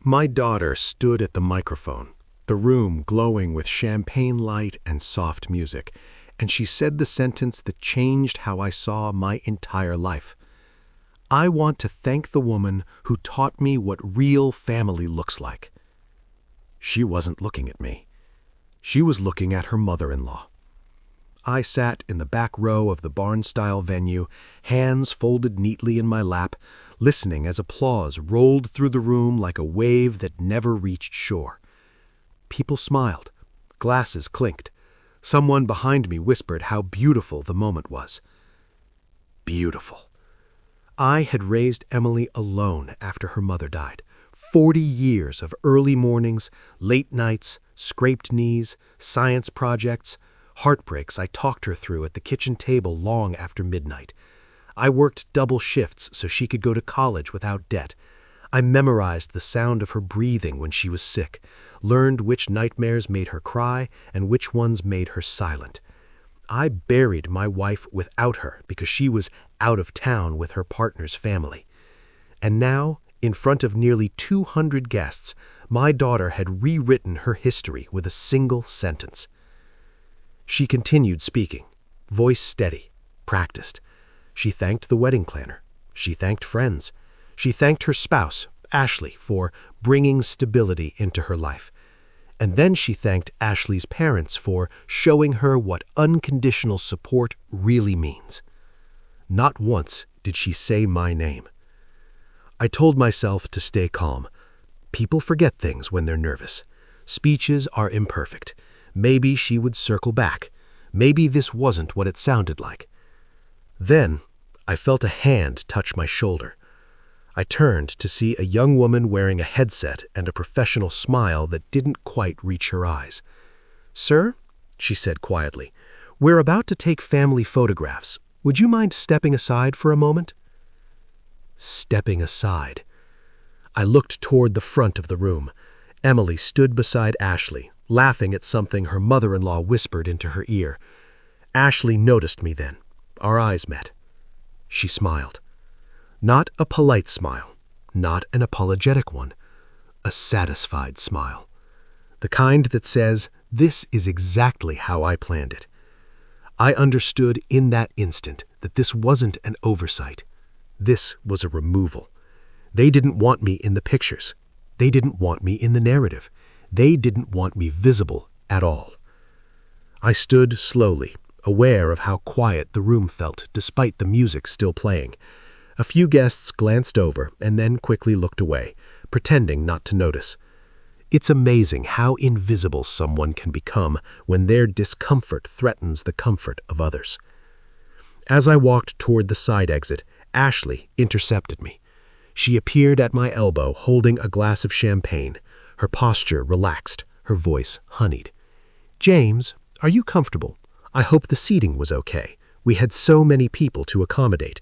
My daughter stood at the microphone, the room glowing with champagne light and soft music, and she said the sentence that changed how I saw my entire life. I want to thank the woman who taught me what real family looks like. She wasn't looking at me. She was looking at her mother-in-law. I sat in the back row of the barn-style venue, hands folded neatly in my lap, listening as applause rolled through the room like a wave that never reached shore. People smiled. Glasses clinked. Someone behind me whispered how beautiful the moment was. Beautiful. I had raised Emily alone after her mother died. 40 years of early mornings, late nights, scraped knees, science projects, heartbreaks I talked her through at the kitchen table long after midnight. I worked double shifts so she could go to college without debt. I memorized the sound of her breathing when she was sick, learned which nightmares made her cry and which ones made her silent. I buried my wife without her because she was out of town with her partner's family. And now, in front of nearly 200 guests, my daughter had rewritten her history with a single sentence. She continued speaking, voice steady, practiced. She thanked the wedding planner. She thanked friends. She thanked her spouse, Ashley, for bringing stability into her life. And then she thanked Ashley's parents for showing her what unconditional support really means. Not once did she say my name. I told myself to stay calm. People forget things when they're nervous. Speeches are imperfect. Maybe she would circle back. Maybe this wasn't what it sounded like. Then I felt a hand touch my shoulder. I turned to see a young woman wearing a headset and a professional smile that didn't quite reach her eyes. "Sir," she said quietly, "we're about to take family photographs. Would you mind stepping aside for a moment?" Stepping aside. I looked toward the front of the room. Emily stood beside Ashley, laughing at something her mother-in-law whispered into her ear. Ashley noticed me then. Our eyes met. She smiled. Not a polite smile, not an apologetic one, a satisfied smile. The kind that says, "This is exactly how I planned it." I understood in that instant that this wasn't an oversight. This was a removal. They didn't want me in the pictures. They didn't want me in the narrative. They didn't want me visible at all. I stood slowly, aware of how quiet the room felt despite the music still playing. A few guests glanced over and then quickly looked away, pretending not to notice. It's amazing how invisible someone can become when their discomfort threatens the comfort of others. As I walked toward the side exit, Ashley intercepted me. She appeared at my elbow holding a glass of champagne, her posture relaxed, her voice honeyed. "James, are you comfortable? I hope the seating was okay. We had so many people to accommodate."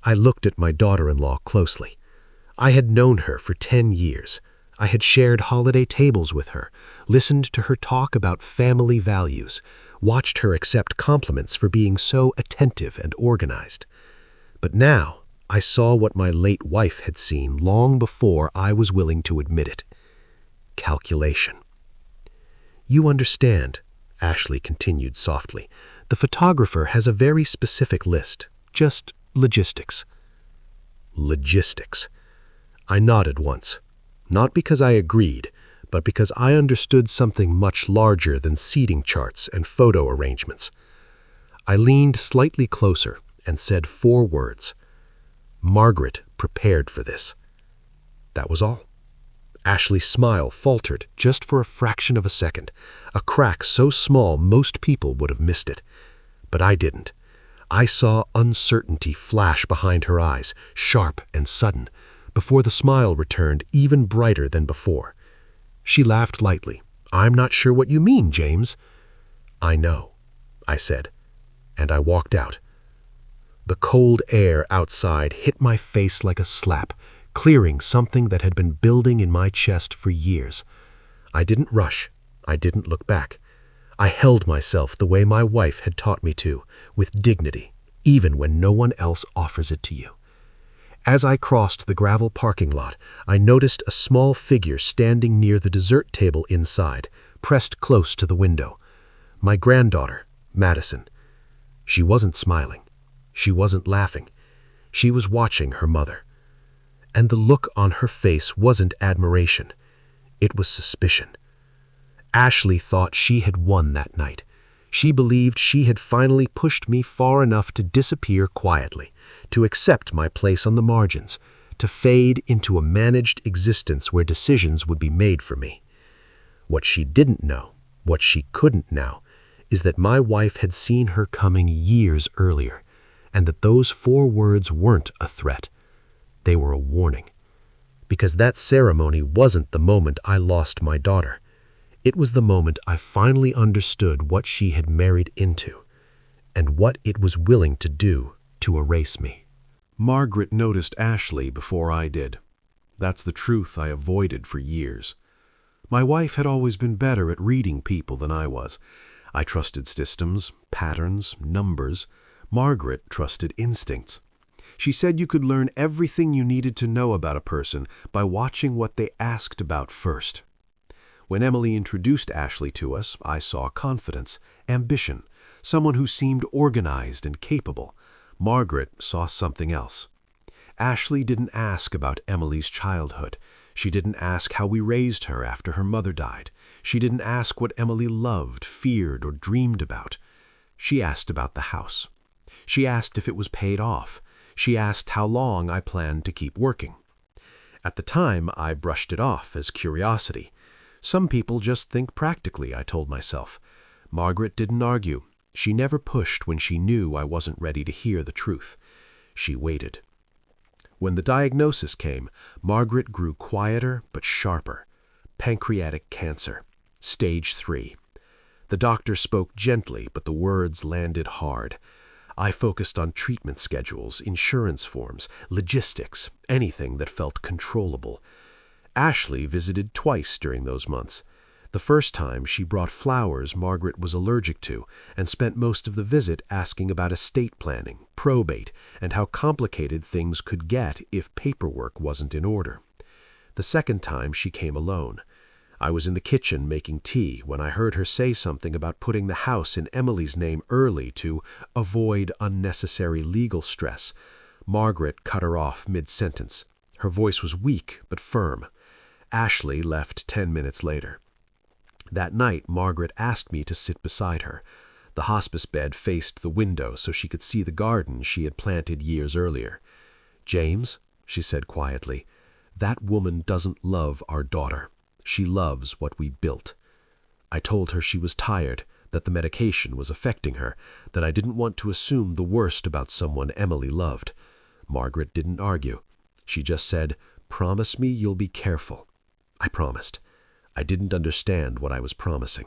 I looked at my daughter-in-law closely. I had known her for 10 years. I had shared holiday tables with her, listened to her talk about family values, watched her accept compliments for being so attentive and organized. But now I saw what my late wife had seen long before I was willing to admit it. Calculation. "You understand," Ashley continued softly, "the photographer has a very specific list. Just logistics." Logistics. I nodded once, not because I agreed, but because I understood something much larger than seating charts and photo arrangements. I leaned slightly closer and said 4 words. Margaret prepared for this. That was all. Ashley's smile faltered just for a fraction of a second, a crack so small most people would have missed it. But I didn't. I saw uncertainty flash behind her eyes, sharp and sudden, before the smile returned even brighter than before. She laughed lightly. "I'm not sure what you mean, James." "I know," I said, and I walked out. The cold air outside hit my face like a slap, clearing something that had been building in my chest for years. I didn't rush. I didn't look back. I held myself the way my wife had taught me to, with dignity, even when no one else offers it to you. As I crossed the gravel parking lot, I noticed a small figure standing near the dessert table inside, pressed close to the window. My granddaughter, Madison. She wasn't smiling. She wasn't laughing. She was watching her mother. And the look on her face wasn't admiration. It was suspicion. Ashley thought she had won that night. She believed she had finally pushed me far enough to disappear quietly, to accept my place on the margins, to fade into a managed existence where decisions would be made for me. What she didn't know, what she couldn't know, is that my wife had seen her coming years earlier, and that those 4 words weren't a threat. They were a warning. Because that ceremony wasn't the moment I lost my daughter. It was the moment I finally understood what she had married into, and what it was willing to do to erase me. Margaret noticed Ashley before I did. That's the truth I avoided for years. My wife had always been better at reading people than I was. I trusted systems, patterns, numbers. Margaret trusted instincts. She said you could learn everything you needed to know about a person by watching what they asked about first. When Emily introduced Ashley to us, I saw confidence, ambition, someone who seemed organized and capable. Margaret saw something else. Ashley didn't ask about Emily's childhood. She didn't ask how we raised her after her mother died. She didn't ask what Emily loved, feared, or dreamed about. She asked about the house. She asked if it was paid off. She asked how long I planned to keep working. At the time, I brushed it off as curiosity. Some people just think practically, I told myself. Margaret didn't argue. She never pushed when she knew I wasn't ready to hear the truth. She waited. When the diagnosis came, Margaret grew quieter but sharper. Pancreatic cancer, stage 3. The doctor spoke gently, but the words landed hard. I focused on treatment schedules, insurance forms, logistics, anything that felt controllable. Ashley visited twice during those months. The first time, she brought flowers Margaret was allergic to and spent most of the visit asking about estate planning, probate, and how complicated things could get if paperwork wasn't in order. The second time, she came alone. I was in the kitchen making tea when I heard her say something about putting the house in Emily's name early to avoid unnecessary legal stress. Margaret cut her off mid-sentence. Her voice was weak but firm. Ashley left 10 minutes later. That night, Margaret asked me to sit beside her. The hospice bed faced the window so she could see the garden she had planted years earlier. "James," she said quietly, "that woman doesn't love our daughter. She loves what we built." I told her she was tired, that the medication was affecting her, that I didn't want to assume the worst about someone Emily loved. Margaret didn't argue. She just said, "Promise me you'll be careful." I promised. I didn't understand what I was promising.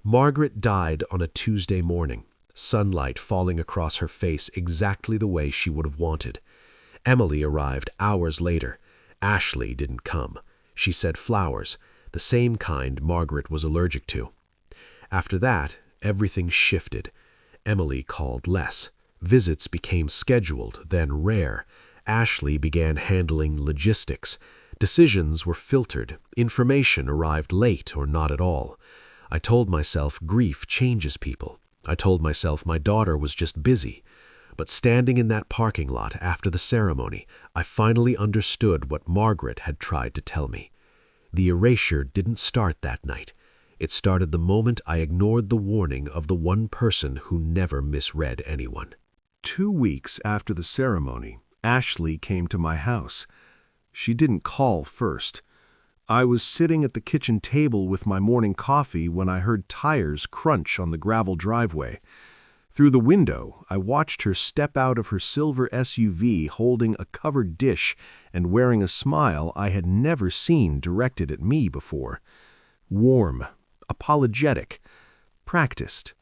Margaret died on a Tuesday morning, sunlight falling across her face exactly the way she would have wanted. Emily arrived hours later. Ashley didn't come. She said flowers, the same kind Margaret was allergic to. After that, everything shifted. Emily called less. Visits became scheduled, then rare. Ashley began handling logistics. Decisions were filtered. Information arrived late or not at all. I told myself grief changes people. I told myself my daughter was just busy. But standing in that parking lot after the ceremony, I finally understood what Margaret had tried to tell me. The erasure didn't start that night. It started the moment I ignored the warning of the one person who never misread anyone. 2 weeks after the ceremony, Ashley came to my house. She didn't call first. I was sitting at the kitchen table with my morning coffee when I heard tires crunch on the gravel driveway. Through the window, I watched her step out of her silver SUV holding a covered dish and wearing a smile I had never seen directed at me before. Warm, apologetic, practiced.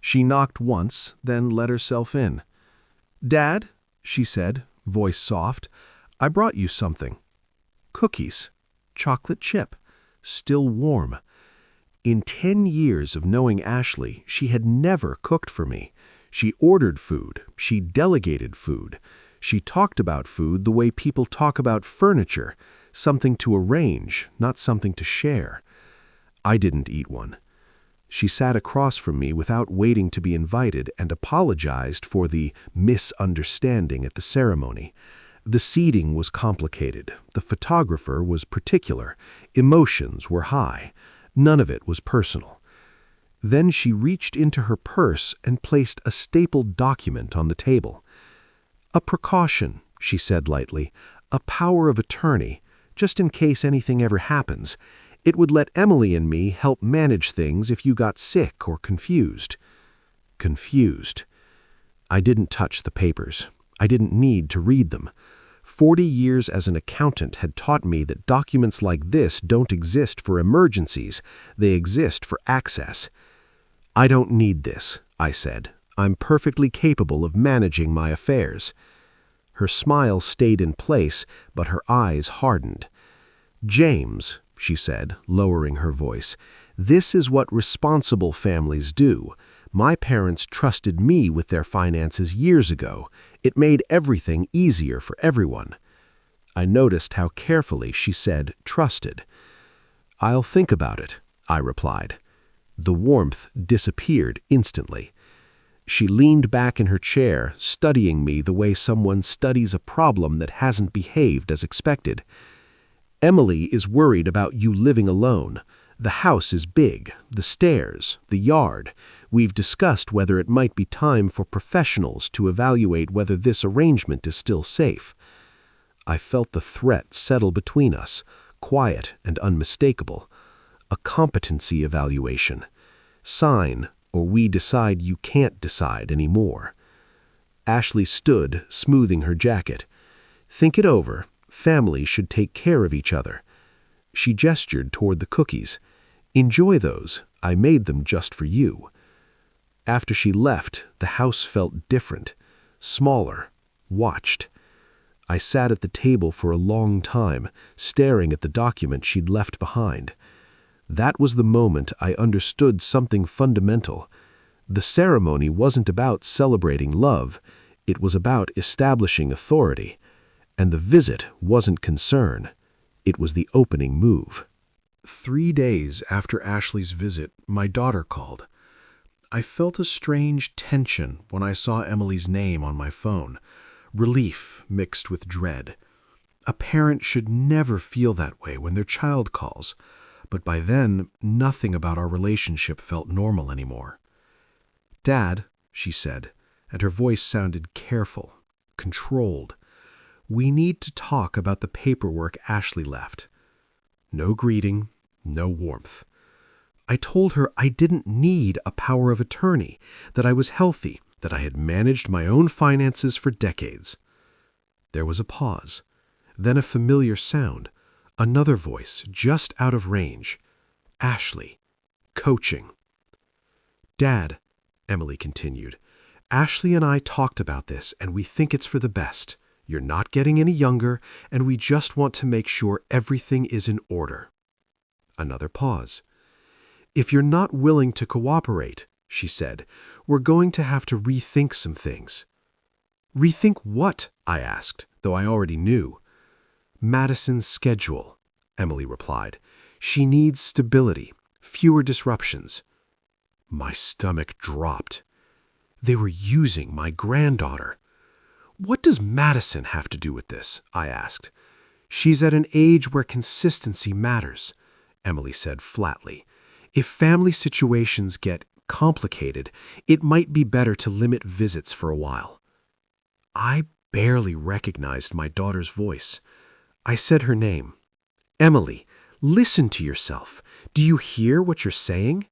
She knocked once, then let herself in. "Dad," she said, voice soft, "I brought you something." Cookies, chocolate chip, still warm. In 10 years of knowing Ashley, she had never cooked for me. She ordered food. She delegated food. She talked about food the way people talk about furniture, something to arrange, not something to share. I didn't eat one. She sat across from me without waiting to be invited and apologized for the misunderstanding at the ceremony. The seating was complicated. The photographer was particular. Emotions were high. None of it was personal. Then she reached into her purse and placed a stapled document on the table. "A precaution," she said lightly, "a power of attorney, just in case anything ever happens. It would let Emily and me help manage things if you got sick or confused." Confused. I didn't touch the papers. I didn't need to read them. 40 years as an accountant had taught me that documents like this don't exist for emergencies. They exist for access. "I don't need this," I said. "I'm perfectly capable of managing my affairs." Her smile stayed in place, but her eyes hardened. "James," she said, lowering her voice, "this is what responsible families do. My parents trusted me with their finances years ago. It made everything easier for everyone." I noticed how carefully she said trusted. "I'll think about it," I replied. The warmth disappeared instantly. She leaned back in her chair, studying me the way someone studies a problem that hasn't behaved as expected. "Emily is worried about you living alone. The house is big, the stairs, the yard. We've discussed whether it might be time for professionals to evaluate whether this arrangement is still safe." I felt the threat settle between us, quiet and unmistakable. A competency evaluation. Sign, or we decide you can't decide anymore. Ashley stood, smoothing her jacket. "Think it over. Families should take care of each other." She gestured toward the cookies. "Enjoy those. I made them just for you." After she left, the house felt different, smaller, watched. I sat at the table for a long time, staring at the document she'd left behind. That was the moment I understood something fundamental. The ceremony wasn't about celebrating love. It was about establishing authority. And the visit wasn't concern. It was the opening move. 3 days after Ashley's visit, my daughter called. I felt a strange tension when I saw Emily's name on my phone. Relief mixed with dread. A parent should never feel that way when their child calls, but by then, nothing about our relationship felt normal anymore. "Dad," she said, and her voice sounded careful, controlled. "We need to talk about the paperwork Ashley left." No greeting, no warmth. I told her I didn't need a power of attorney, that I was healthy, that I had managed my own finances for decades. There was a pause, then a familiar sound, another voice just out of range. Ashley, coaching. "Dad," Emily continued, "Ashley and I talked about this, and we think it's for the best. You're not getting any younger, and we just want to make sure everything is in order." Another pause. "If you're not willing to cooperate," she said, "we're going to have to rethink some things." "Rethink what?" I asked, though I already knew. "Madison's schedule," Emily replied. "She needs stability, fewer disruptions." My stomach dropped. They were using my granddaughter. "What does Madison have to do with this?" I asked. "She's at an age where consistency matters," Emily said flatly. "If family situations get complicated, it might be better to limit visits for a while." I barely recognized my daughter's voice. I said her name. "Emily, listen to yourself. Do you hear what you're saying?"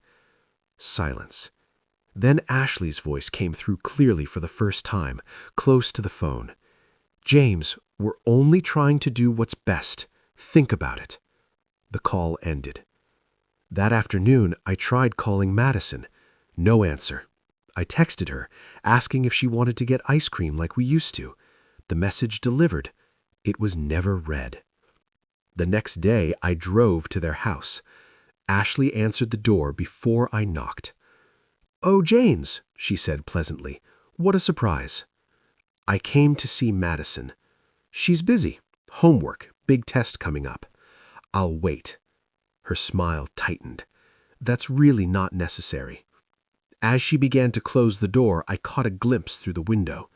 Silence. Then Ashley's voice came through clearly for the first time, close to the phone. "James, we're only trying to do what's best. Think about it." The call ended. That afternoon, I tried calling Madison. No answer. I texted her, asking if she wanted to get ice cream like we used to. The message delivered. It was never read. The next day, I drove to their house. Ashley answered the door before I knocked. "Oh, James," she said pleasantly. "What a surprise." I came to see Madison. She's busy. Homework, big test coming up. I'll wait. Her smile tightened. That's really not necessary. As she began to close the door, I caught a glimpse through the window.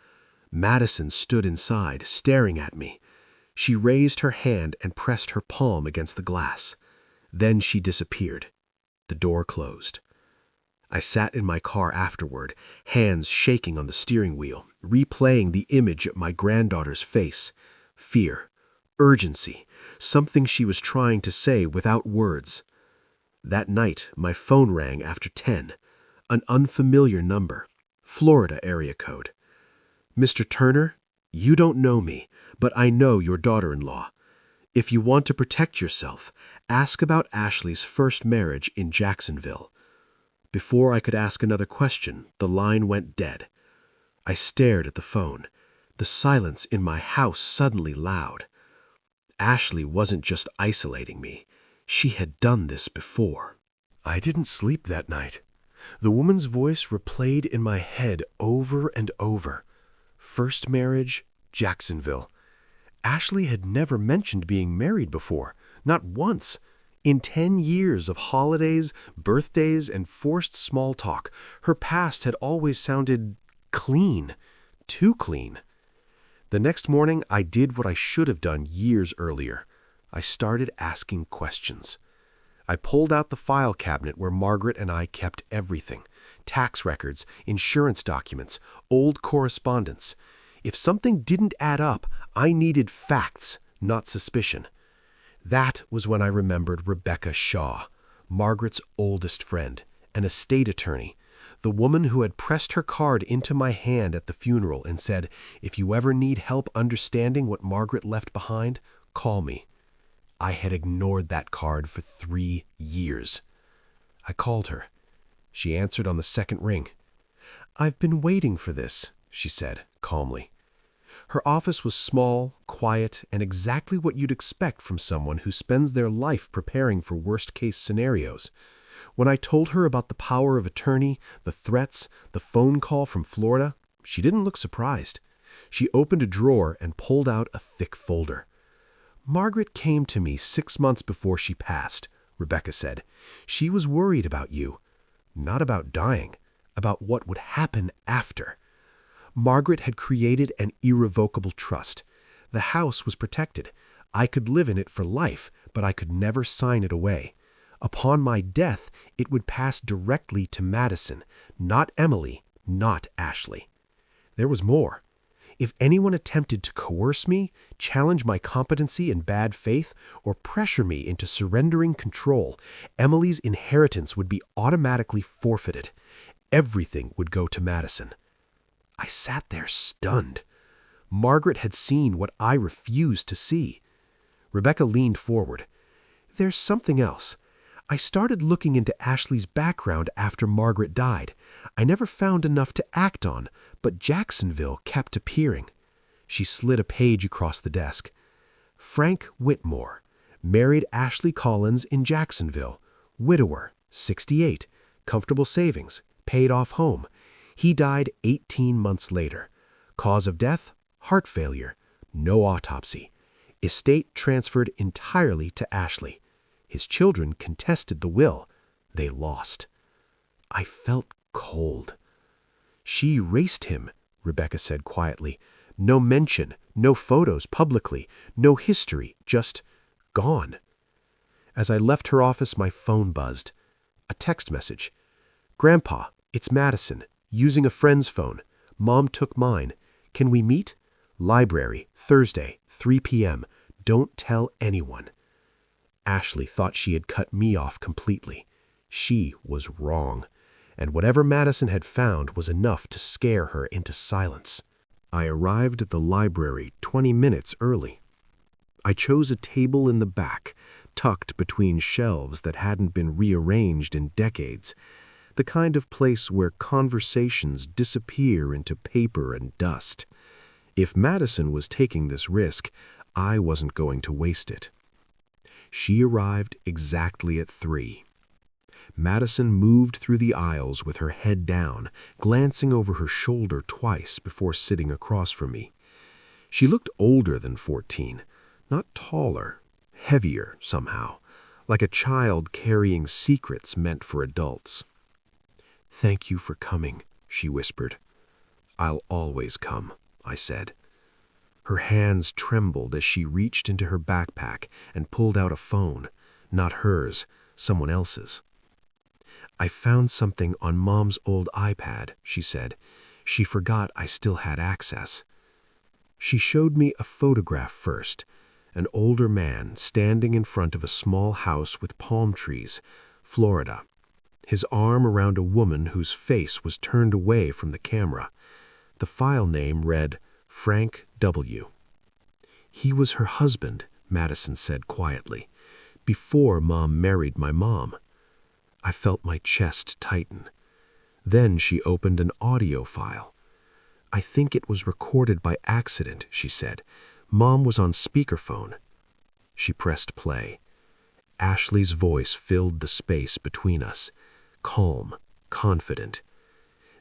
Madison stood inside, staring at me. She raised her hand and pressed her palm against the glass. Then she disappeared. The door closed. I sat in my car afterward, hands shaking on the steering wheel, replaying the image of my granddaughter's face. Fear, urgency, something she was trying to say without words. That night, my phone rang after 10. An unfamiliar number, Florida area code. Mr. Turner, you don't know me, but I know your daughter-in-law. If you want to protect yourself, ask about Ashley's first marriage in Jacksonville. Before I could ask another question, the line went dead. I stared at the phone, the silence in my house suddenly loud. Ashley wasn't just isolating me. She had done this before. I didn't sleep that night. The woman's voice replayed in my head over and over. First marriage, Jacksonville. Ashley had never mentioned being married before, not once. In 10 years of holidays, birthdays, and forced small talk, her past had always sounded clean, too clean. The next morning, I did what I should have done years earlier. I started asking questions. I pulled out the file cabinet where Margaret and I kept everything: tax records, insurance documents, old correspondence. If something didn't add up, I needed facts, not suspicion. That was when I remembered Rebecca Shaw, Margaret's oldest friend, an estate attorney, the woman who had pressed her card into my hand at the funeral and said, "If you ever need help understanding what Margaret left behind, call me." I had ignored that card for 3 years. I called her. She answered on the second ring. "I've been waiting for this," she said calmly. Her office was small, quiet, and exactly what you'd expect from someone who spends their life preparing for worst-case scenarios. When I told her about the power of attorney, the threats, the phone call from Florida, she didn't look surprised. She opened a drawer and pulled out a thick folder. "Margaret came to me 6 months before she passed," Rebecca said. "She was worried about you. Not about dying, about what would happen after." Margaret had created an irrevocable trust. The house was protected. I could live in it for life, but I could never sign it away. Upon my death, it would pass directly to Madison, not Emily, not Ashley. There was more. If anyone attempted to coerce me, challenge my competency in bad faith, or pressure me into surrendering control, Emily's inheritance would be automatically forfeited. Everything would go to Madison. I sat there stunned. Margaret had seen what I refused to see. Rebecca leaned forward. "There's something else. I started looking into Ashley's background after Margaret died. I never found enough to act on, but Jacksonville kept appearing." She slid a page across the desk. "Frank Whitmore, married Ashley Collins in Jacksonville. Widower, 68, comfortable savings, paid off home. He died 18 months later. Cause of death, heart failure. No autopsy. Estate transferred entirely to Ashley. His children contested the will. They lost." I felt cold. "She erased him," Rebecca said quietly. "No mention, no photos publicly, no history, just gone." As I left her office, my phone buzzed. A text message. "Grandpa, it's Madison. Using a friend's phone. Mom took mine. Can we meet? Library, Thursday, 3 p.m. Don't tell anyone." Ashley thought she had cut me off completely. She was wrong. And whatever Madison had found was enough to scare her into silence. I arrived at the library 20 minutes early. I chose a table in the back, tucked between shelves that hadn't been rearranged in decades. The kind of place where conversations disappear into paper and dust. If Madison was taking this risk, I wasn't going to waste it. She arrived exactly at 3. Madison moved through the aisles with her head down, glancing over her shoulder twice before sitting across from me. She looked older than 14, not taller, heavier somehow, like a child carrying secrets meant for adults. "Thank you for coming," she whispered. "I'll always come," I said. Her hands trembled as she reached into her backpack and pulled out a phone, not hers, someone else's. "I found something on Mom's old iPad," she said. "She forgot I still had access." She showed me a photograph first, an older man standing in front of a small house with palm trees, Florida, his arm around a woman whose face was turned away from the camera. The file name read Frank W. "He was her husband," Madison said quietly, "before Mom married my mom." I felt my chest tighten. Then she opened an audio file. "I think it was recorded by accident," she said. "Mom was on speakerphone." She pressed play. Ashley's voice filled the space between us, calm, confident.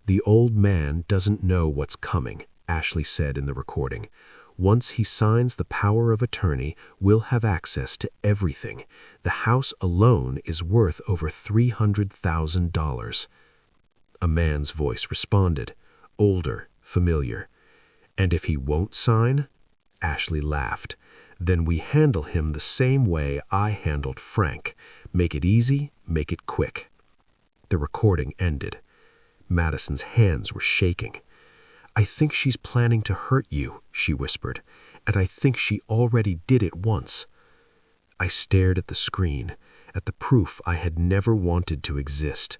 "The old man doesn't know what's coming," Ashley said in the recording. "Once he signs the power of attorney, we'll have access to everything. The house alone is worth over $300,000. A man's voice responded, older, familiar. "And if he won't sign?" Ashley laughed. "Then we handle him the same way I handled Frank. Make it easy, make it quick." The recording ended. Madison's hands were shaking. "I think she's planning to hurt you," she whispered, "and I think she already did it once." I stared at the screen, at the proof I had never wanted to exist.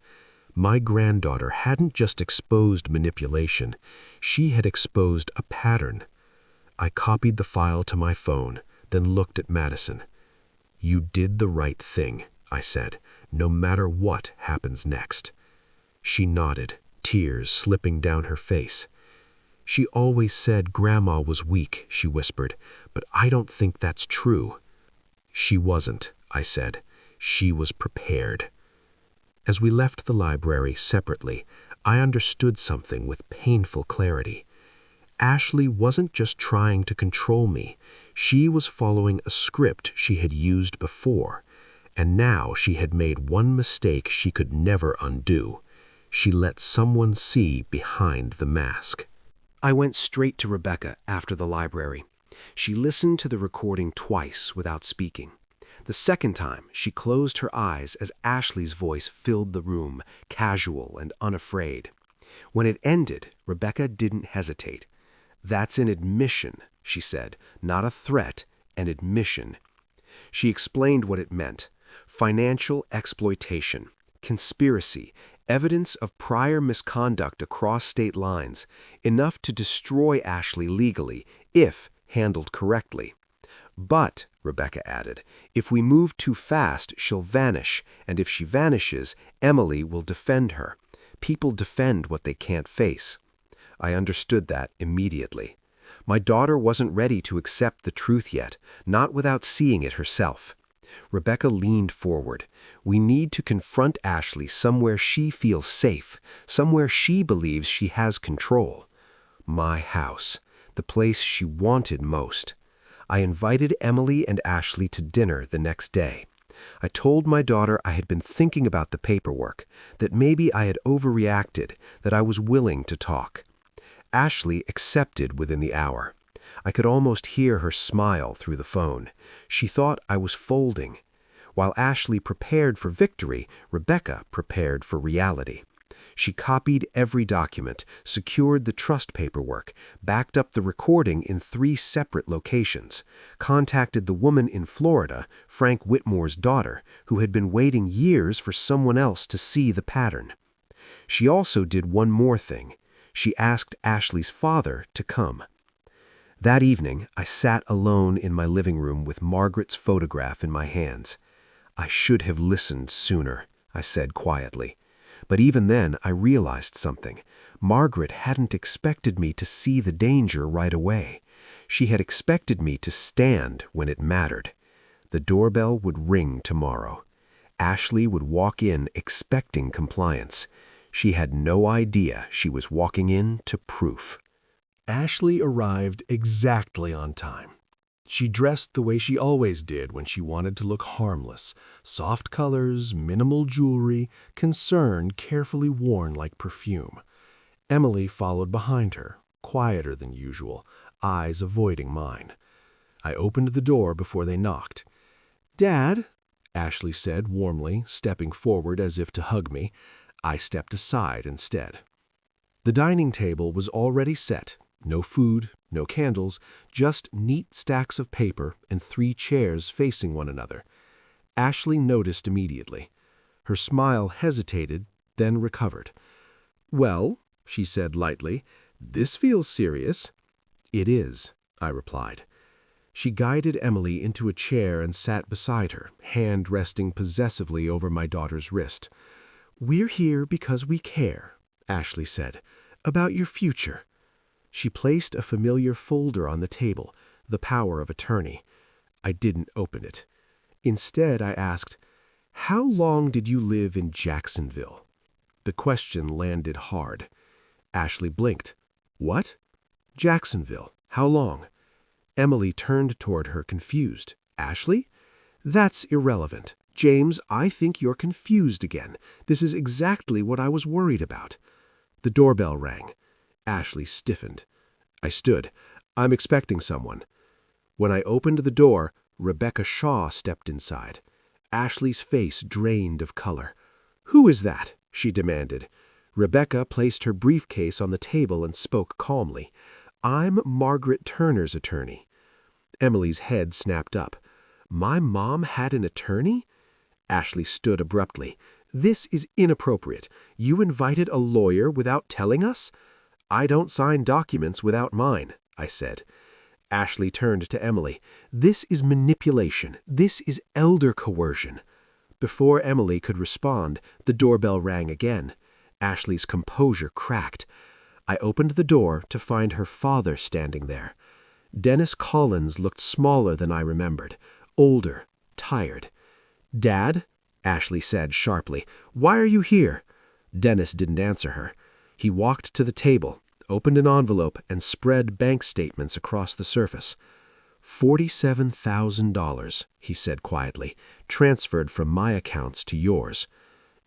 My granddaughter hadn't just exposed manipulation, she had exposed a pattern. I copied the file to my phone, then looked at Madison. "You did the right thing," I said, "no matter what happens next." She nodded, tears slipping down her face. "She always said Grandma was weak," she whispered, "but I don't think that's true." "She wasn't," I said. "She was prepared." As we left the library separately, I understood something with painful clarity. Ashley wasn't just trying to control me. She was following a script she had used before, and now she had made one mistake she could never undo. She let someone see behind the mask. I went straight to Rebecca after the library. She listened to the recording twice without speaking. The second time, she closed her eyes as Ashley's voice filled the room, casual and unafraid. When it ended, Rebecca didn't hesitate. "That's an admission," she said, "not a threat, an admission." She explained what it meant: financial exploitation, conspiracy, evidence of prior misconduct across state lines, enough to destroy Ashley legally, if handled correctly. "But," Rebecca added, "if we move too fast, she'll vanish, and if she vanishes, Emily will defend her. People defend what they can't face." I understood that immediately. My daughter wasn't ready to accept the truth yet, not without seeing it herself. Rebecca leaned forward. "We need to confront Ashley somewhere she feels safe, somewhere she believes she has control." My house, the place she wanted most. I invited Emily and Ashley to dinner the next day. I told my daughter I had been thinking about the paperwork, that maybe I had overreacted, that I was willing to talk. Ashley accepted within the hour. I could almost hear her smile through the phone. She thought I was folding. While Ashley prepared for victory, Rebecca prepared for reality. She copied every document, secured the trust paperwork, backed up the recording in 3 separate locations, contacted the woman in Florida, Frank Whitmore's daughter, who had been waiting years for someone else to see the pattern. She also did one more thing. She asked Ashley's father to come. That evening, I sat alone in my living room with Margaret's photograph in my hands. "I should have listened sooner," I said quietly. But even then, I realized something. Margaret hadn't expected me to see the danger right away. She had expected me to stand when it mattered. The doorbell would ring tomorrow. Ashley would walk in expecting compliance. She had no idea she was walking in to proof. Ashley arrived exactly on time. She dressed the way she always did when she wanted to look harmless. Soft colors, minimal jewelry, concern carefully worn like perfume. Emily followed behind her, quieter than usual, eyes avoiding mine. I opened the door before they knocked. "Dad," Ashley said warmly, stepping forward as if to hug me. I stepped aside instead. The dining table was already set. No food, no candles, just neat stacks of paper and 3 chairs facing one another. Ashley noticed immediately. Her smile hesitated, then recovered. "Well," she said lightly, "this feels serious." "It is," I replied. She guided Emily into a chair and sat beside her, hand resting possessively over my daughter's wrist. "We're here because we care," Ashley said, "about your future." She placed a familiar folder on the table, the power of attorney. I didn't open it. Instead, I asked, "How long did you live in Jacksonville?" The question landed hard. Ashley blinked. "What?" "Jacksonville. How long?" Emily turned toward her, confused. "Ashley?" "That's irrelevant. James, I think you're confused again. This is exactly what I was worried about." The doorbell rang. Ashley stiffened. I stood. "I'm expecting someone." When I opened the door, Rebecca Shaw stepped inside. Ashley's face drained of color. "Who is that?" she demanded. Rebecca placed her briefcase on the table and spoke calmly. "I'm Margaret Turner's attorney." Emily's head snapped up. "My mom had an attorney?" Ashley stood abruptly. "This is inappropriate. You invited a lawyer without telling us?" "I don't sign documents without mine," I said. Ashley turned to Emily. "This is manipulation. This is elder coercion." Before Emily could respond, the doorbell rang again. Ashley's composure cracked. I opened the door to find her father standing there. Dennis Collins looked smaller than I remembered, older, tired. "Dad?" Ashley said sharply. "Why are you here?" Dennis didn't answer her. He walked to the table, opened an envelope, and spread bank statements across the surface. $47,000, he said quietly, transferred from my accounts to yours.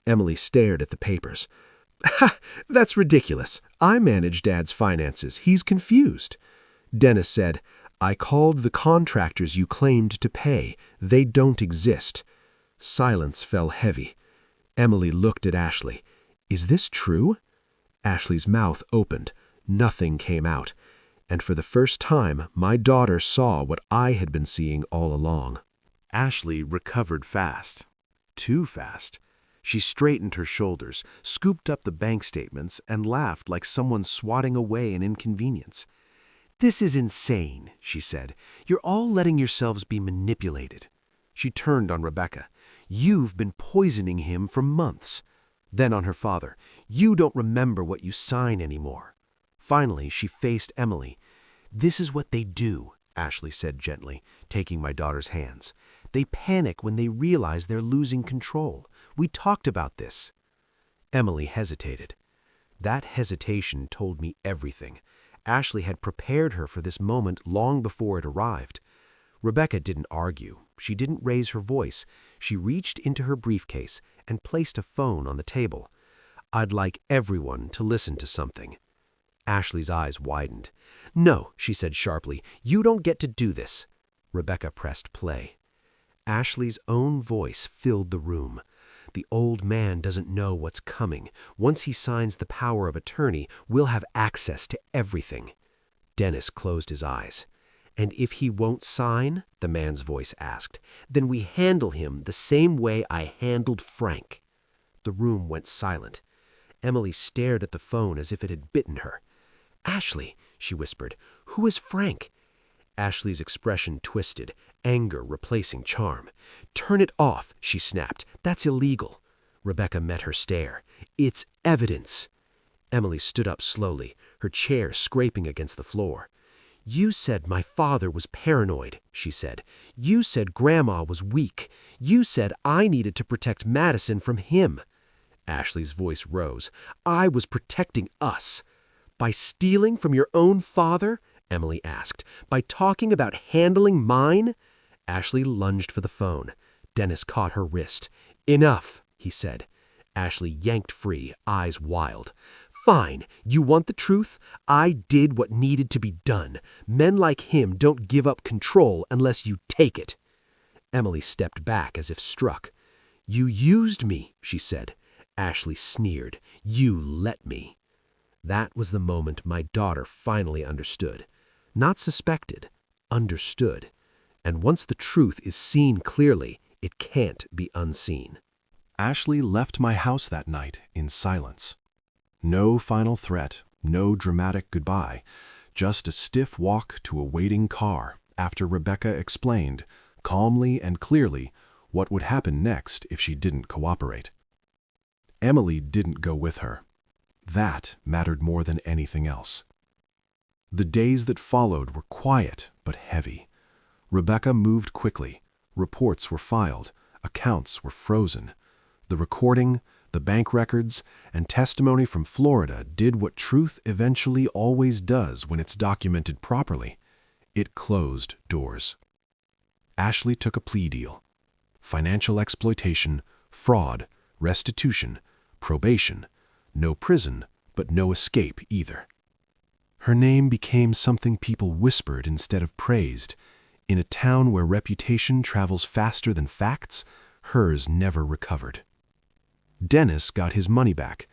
Emily stared at the papers. "Ha! That's ridiculous. I manage Dad's finances. He's confused." Dennis said, "I called the contractors you claimed to pay. They don't exist." Silence fell heavy. Emily looked at Ashley. "Is this true?" Ashley's mouth opened. Nothing came out. And for the first time, my daughter saw what I had been seeing all along. Ashley recovered fast. Too fast. She straightened her shoulders, scooped up the bank statements, and laughed like someone swatting away an inconvenience. "This is insane," she said. "You're all letting yourselves be manipulated." She turned on Rebecca. "You've been poisoning him for months." Then on her father. "You don't remember what you sign anymore." Finally, she faced Emily. "This is what they do," Ashley said gently, taking my daughter's hands. "They panic when they realize they're losing control. We talked about this." Emily hesitated. That hesitation told me everything. Ashley had prepared her for this moment long before it arrived. Rebecca didn't argue. She didn't raise her voice. She reached into her briefcase and placed a phone on the table. "I'd like everyone to listen to something." Ashley's eyes widened. "No," she said sharply, "you don't get to do this." Rebecca pressed play. Ashley's own voice filled the room. "The old man doesn't know what's coming. Once he signs the power of attorney, we'll have access to everything." Dennis closed his eyes. "And if he won't sign," the man's voice asked, "then we handle him the same way I handled Frank." The room went silent. Emily stared at the phone as if it had bitten her. "Ashley," she whispered, "who is Frank?" Ashley's expression twisted, anger replacing charm. "Turn it off," she snapped. "That's illegal." Rebecca met her stare. "It's evidence." Emily stood up slowly, her chair scraping against the floor. "You said my father was paranoid," she said. "You said Grandma was weak. You said I needed to protect Madison from him." Ashley's voice rose. "I was protecting us." "By stealing from your own father?" Emily asked. "By talking about handling mine?" Ashley lunged for the phone. Dennis caught her wrist. "Enough," he said. Ashley yanked free, eyes wild. "Fine. You want the truth? I did what needed to be done. Men like him don't give up control unless you take it." Emily stepped back as if struck. "You used me," she said. Ashley sneered. "You let me." That was the moment my daughter finally understood. Not suspected, understood. And once the truth is seen clearly, it can't be unseen. Ashley left my house that night in silence. No final threat, no dramatic goodbye, just a stiff walk to a waiting car after Rebecca explained, calmly and clearly, what would happen next if she didn't cooperate. Emily didn't go with her. That mattered more than anything else. The days that followed were quiet but heavy. Rebecca moved quickly. Reports were filed. Accounts were frozen. The recording, the bank records, and testimony from Florida did what truth eventually always does when it's documented properly. It closed doors. Ashley took a plea deal. Financial exploitation, fraud, restitution, probation. No prison, but no escape either. Her name became something people whispered instead of praised. In a town where reputation travels faster than facts, hers never recovered. Dennis got his money back.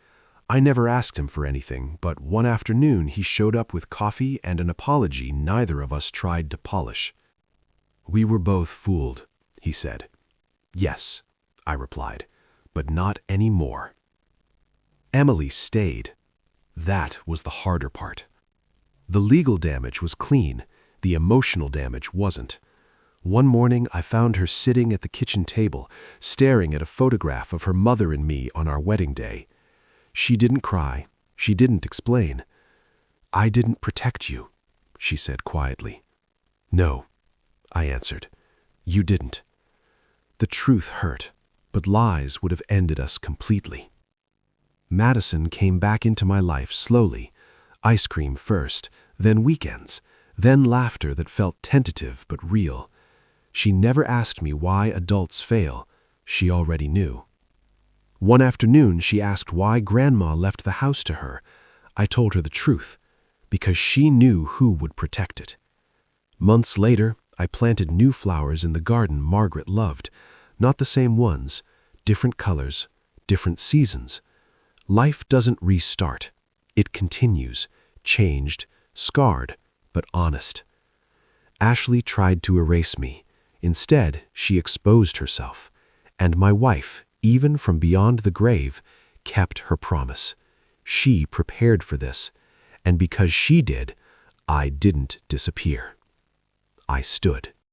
I never asked him for anything, but one afternoon he showed up with coffee and an apology neither of us tried to polish. "We were both fooled," he said. "Yes," I replied, "but not anymore." Emily stayed. That was the harder part. The legal damage was clean. The emotional damage wasn't. One morning I found her sitting at the kitchen table, staring at a photograph of her mother and me on our wedding day. She didn't cry. She didn't explain. "I didn't protect you," she said quietly. "No," I answered. "You didn't." The truth hurt, but lies would have ended us completely. Madison came back into my life slowly. Ice cream first, then weekends, then laughter that felt tentative but real. She never asked me why adults fail. She already knew. One afternoon, she asked why Grandma left the house to her. I told her the truth, because she knew who would protect it. Months later, I planted new flowers in the garden Margaret loved. Not the same ones, different colors, different seasons. Life doesn't restart. It continues, changed, scarred, but honest. Ashley tried to erase me. Instead, she exposed herself. And my wife, even from beyond the grave, kept her promise. She prepared for this. And because she did, I didn't disappear. I stood.